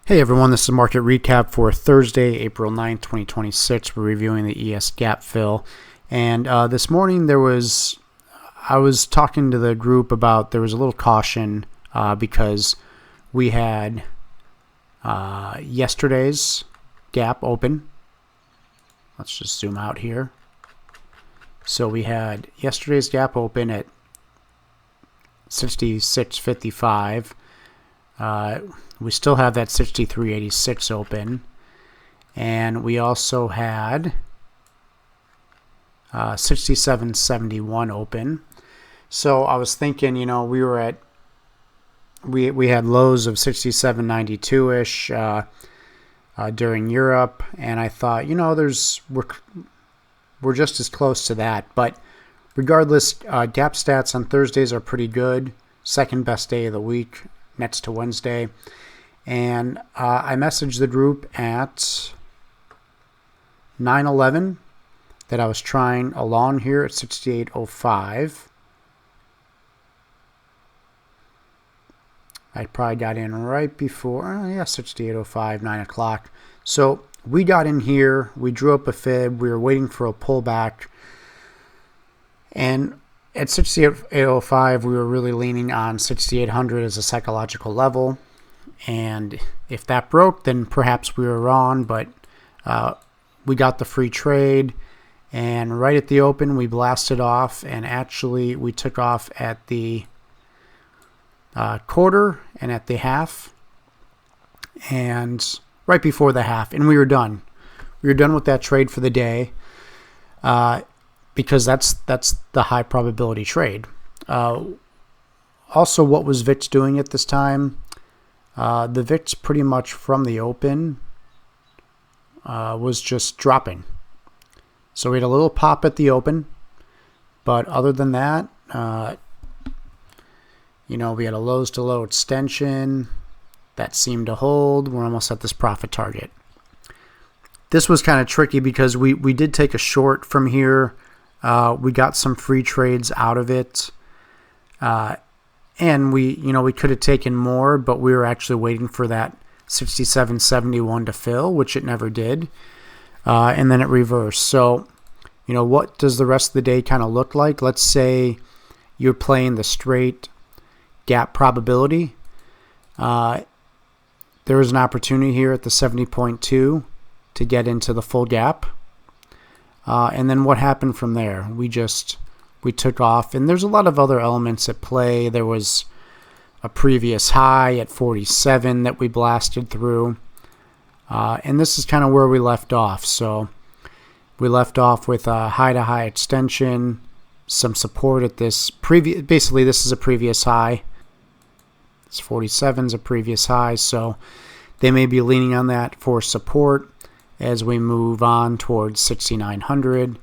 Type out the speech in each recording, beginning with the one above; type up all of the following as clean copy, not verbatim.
Hey everyone, this is a market recap for Thursday, April 9th, 2026. We're reviewing the ES gap fill. And this morning I was talking to the group about there was a little caution because we had yesterday's gap open. Let's just zoom out here. So we had yesterday's gap open at 66.55. We still have that 63.86 open, and we also had 67.71 open. So I was thinking, we were at we had lows of 67.92-ish during Europe, and I thought, we're just as close to that. But regardless, gap stats on Thursdays are pretty good. Second best day of the week, next to Wednesday. And I messaged the group at 9:11 that I was trying along here at 68.05. I probably got in right before, 68.05, 9 o'clock. So we got in here, we drew up a fib, we were waiting for a pullback. And at 68.05, we were really leaning on 6,800 as a psychological level. And if that broke, then perhaps we were wrong, but we got the free trade. And right at the open, we blasted off, and actually we took off at the quarter and at the half, and right before the half, and we were done. We were done with that trade for the day. Because that's the high probability trade. Also, what was VIX doing at this time? The VIX pretty much from the open was just dropping. So we had a little pop at the open, but other than that, we had a lows to low extension that seemed to hold. We're almost at this profit target. This was kind of tricky because we did take a short from here. We got some free trades out of it, and we could have taken more, but we were actually waiting for that 67.71 to fill, which it never did, and then it reversed. So, what does the rest of the day kind of look like? Let's say you're playing the straight gap probability. There is an opportunity here at the 70.2 to get into the full gap. And then what happened from there? We took off, and there's a lot of other elements at play. There was a previous high at 47 that we blasted through, and this is kind of where we left off. So we left off with a high-to-high extension, some support at this previous. Basically, this is a previous high. This 47 is a previous high, so they may be leaning on that for support as we move on towards 6,900.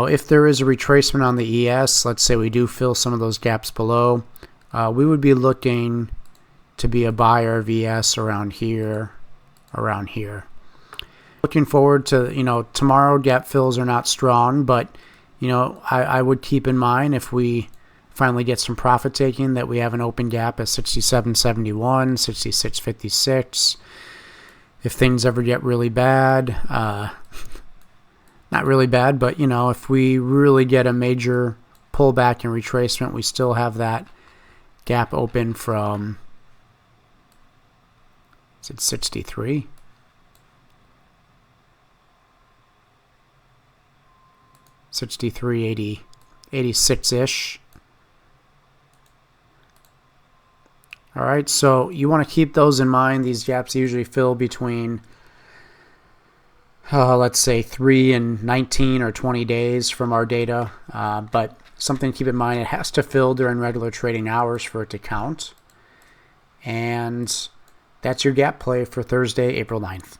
If there is a retracement on the ES, let's say we do fill some of those gaps below, we would be looking to be a buyer of ES around here. Looking forward to, tomorrow gap fills are not strong, but, I would keep in mind if we finally get some profit taking that we have an open gap at 67.71, 66.56. If things ever get really bad, not really bad, but, if we really get a major pullback and retracement, we still have that gap open from, is it 63? 63.80, 86-ish. All right, so you want to keep those in mind. These gaps usually fill between, let's say, 3 and 19 or 20 days from our data. But something to keep in mind, it has to fill during regular trading hours for it to count. And that's your gap play for Thursday, April 9th.